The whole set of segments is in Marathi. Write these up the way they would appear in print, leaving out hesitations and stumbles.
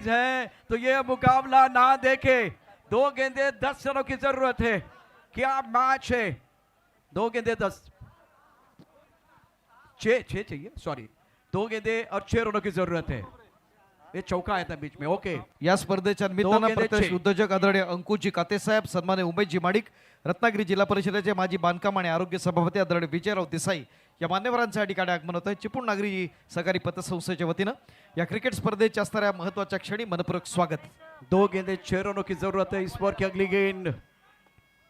तेज हैं तो ये मुकाबला ना देखे। 2 गेंदे 10 रनों की जरूरत है। क्या मैच है। 2 गेंदे 10 6 चाहिए, सॉरी 2 गेंदे और 6 रनों की जरूरत है। ये चौका आया था बीच में। ओके, या स्पर्धेच्या निमित्तानं प्रत्यक्ष उद्योजक आदरणीय अंकुजी कातेसाहेब, सन्मान्य उमेशजी माडिक, रत्नागिरी जिल्हा परिषदेचे माजी बांधकाम आणि आरोग्य सभापती आदरणीय विजयराव देसाई या मान्यवरांच्या या ठिकाणी आगमन होत आहे। चिपळूण नागरी सहकारी पतसंस्थेच्या वतीनं या क्रिकेट स्पर्धेच्या असणाऱ्या महत्त्वाच्या क्षणी मनपूर्वक स्वागत। 2 गेंदे 6 रनों की जरूरत है इस ओवर की अगली गेंद।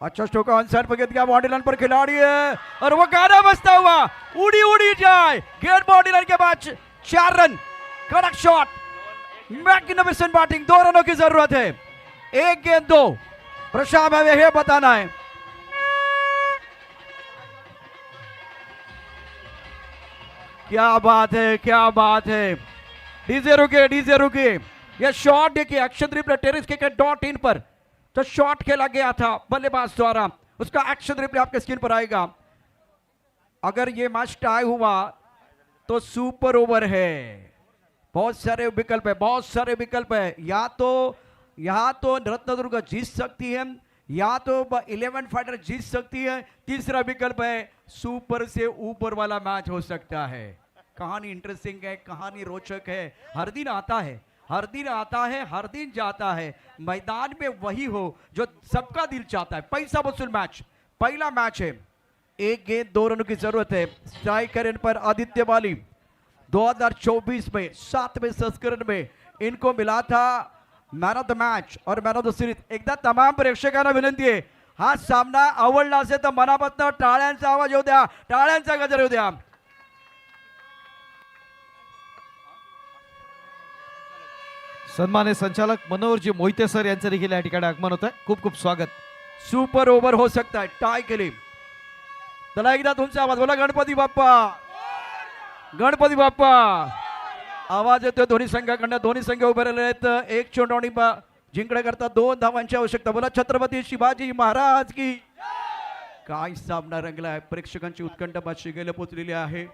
अच्छा स्ट्रोक ऑन साइड पर गया, बाउंड्री लाइन पर खिलाड़ी है और वो गाना बजता हुआ उड़ी उड़ी जाए। गेट बाउंड्री लाइन के बाद 4 रन। कड़क शॉट, मैग्निफिसेंट बैटिंग। 2 रनों की जरूरत है। 1 गेंद 2। प्रशांत हमें यह बताना है। क्या बात है, क्या बात है। डीजे रुके, डीजे रुके। यह शॉट देखिए, अक्षरदीप टेरिस के डॉट इन पर तो शॉट खेला गया था बल्लेबाज द्वारा, उसका एक्शन रिप्ले आपके स्क्रीन पर आएगा। अगर ये मैच टाई हुआ तो सुपर ओवर है। बहुत सारे विकल्प है, बहुत सारे विकल्प है। या तो रत्नदुर्ग जीत सकती है, या तो 11 फाइटर जीत सकती है। तीसरा विकल्प है सुपर से ऊपर वाला मैच हो सकता है। कहानी इंटरेस्टिंग है, कहानी रोचक है। हर दिन आता है, हर दिन आता है, हर दिन जाता है। मैदान में वही हो जो सबका दिल चाहता है। पैसा वसूल मैच, पहला मैच है। 1 गेंद 2 रनों की जरूरत है। स्ट्राइकर इन पर आदित्य बाली 2024 में 7वें संस्करण में इनको मिला था मॅन ऑफ द मॅच और मॅन ऑफ द सिरीज। एकदा तमाम प्रेक्षकांना विनंती आहे, हा सामना आवडला असेल तर मनापासून टाळ्यांचा आवाज येऊ द्या, टाळ्यांचा गजर येऊ द्या। सन्मान्य संचालक मनोहरजी मोहिते सर यांचं देखील या ठिकाणी आगमन होत आहे। खूप खूप स्वागत। सुपर ओव्हर हो सकता है टाय के लिए। चला एकदा तुमचा आवाज बोला, गणपती बाप्पा, गणपती बाप्पा। आवाज येतोय दोन्ही संघाकडनं। दोन्ही संघ उभे राहिले आहेत। 1 चेंडू जिंकण्या करता 2 धावांची आवश्यकता। बोला छत्रपती शिवाजी महाराज की। काय सामना रंगलाय, प्रेक्षकांची उत्कंठा बादशिगेला पोहोचलेली आहे।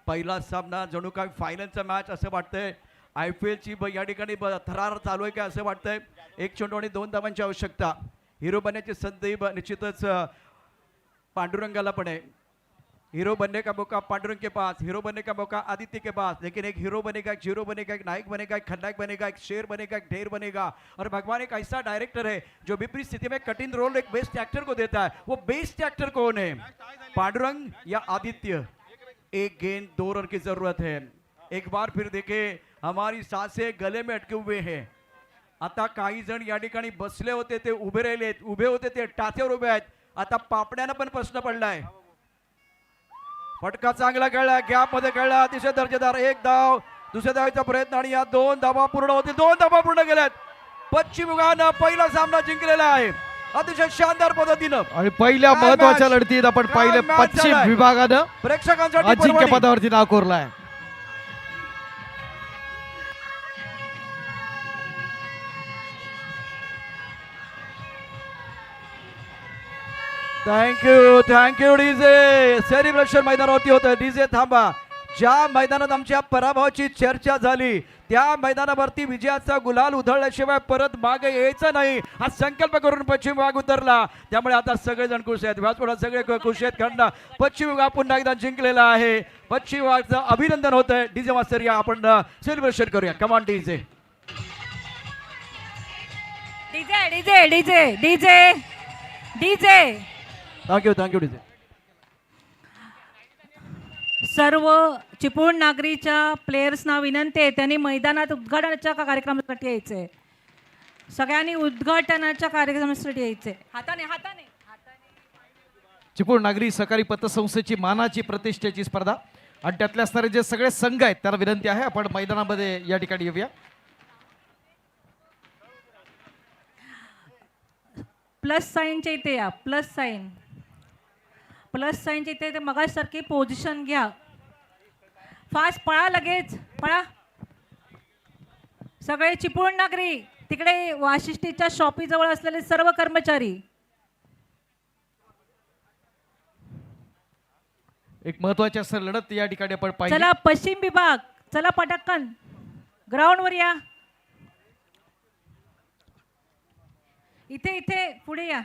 पहिला सामना जणू काय फायनलचा मॅच असं वाटतंय। IPL ची या ठिकाणी थरार चालू आहे का असं वाटतंय। 1 चेंडू आणि 2 धावांची आवश्यकता। हिरो बनण्याची संधी निश्चितच पांडुरंगाला पण है। हीरो बनने का मौका पांडुरंग के पास, हीरो बनने का मौका आदित्य के पास। लेकिन एक हीरो बनेगा, एक जीरो बनेगा, एक नायक बनेगा, एक खलनायक बनेगा, एक शेर बनेगा, एक ढेर बनेगा। और भगवान एक ऐसा डायरेक्टर है जो विपरीत स्थिति में कठिन रोल एक बेस्ट एक्टर को देता है। वो बेस्ट एक्टर कौन है, पांडुरंग या आदित्य। 1 गेंद 2 रन की जरूरत है। एक बार फिर देखे, हमारी सांसें गले में अटके हुए हैं। आता काही जण या ठिकाणी बसले होते ते उभे राहिले, उभे होते ते टाचेवर उभे आहेत। आता पापड्यानं पण प्रश्न पडलाय। फटका चांगला खेळला, गॅप मध्ये खेळला, अतिशय दर्जेदार। 1 धाव, दुसऱ्या धावेचा प्रयत्न आणि या 2 धावा पूर्ण होतील। 2 धावा पूर्ण केल्यात। पश्चिम विभागानं पहिला सामना जिंकलेला आहे अतिशय शानदार पद्धतीनं। आणि पहिल्या महत्त्वाच्या लढतीत आपण पाहिले पश्चिम विभागानं प्रेक्षकांसाठी अजिंक्य पदावरती नाव कोरलाय। Thank you DJ. सेलिब्रेशन मैदानावरती होतं। डीजे थांबा। ज्या मैदानात आमच्या पराभवाची चर्चा झाली त्या मैदानावरती विजयाचा गुलाल उधळल्याशिवाय परत मागे यायचं नाही हा संकल्प करून पश्चिम विभाग उतरला। त्यामुळे आता सगळेजण खुश आहेत, व्यासपीठात सगळे खुश आहेत, कारण पश्चिम विभाग पुन्हा एकदा जिंकलेला आहे। पश्चिम विभागाचं अभिनंदन होतंय। डीजे मास्टर या आपण सेलिब्रेशन करूया। कमान DJ, DJ DJ DJ DJ DJ. Thank you DJ. सर्व चिपळूण नागरीच्या प्लेयर्सना विनंती आहे, त्यांनी मैदानात उद्घाटनाच्या कार्यक्रमासाठी यायचे। सगळ्यांनी उद्घाटनाच्या कार्यक्रमासाठी यायचे। हाताने हाताने चिपळूण नागरी सहकारी पतसंस्थेची मानाची प्रतिष्ठेची स्पर्धा आणि त्यातले असणारे जे सगळे संघ आहेत त्यांना विनंती आहे आपण मैदानामध्ये या ठिकाणी येऊया। प्लस साइनच्या इथे या। प्लस साइनच्या इथे मगासारखी पोझिशन घ्या। फास्ट पळा, लगेच पळा। सगळे चिपळूण नागरी, तिकडे वाशिष्ठीच्या शॉपी जवळ असलेले सर्व कर्मचारी। एक महत्त्वाची असं लढत या ठिकाणी आपण पाहिली। चला पश्चिम विभाग, चला पटकन ग्राउंड वर या। इथे इथे पुढे या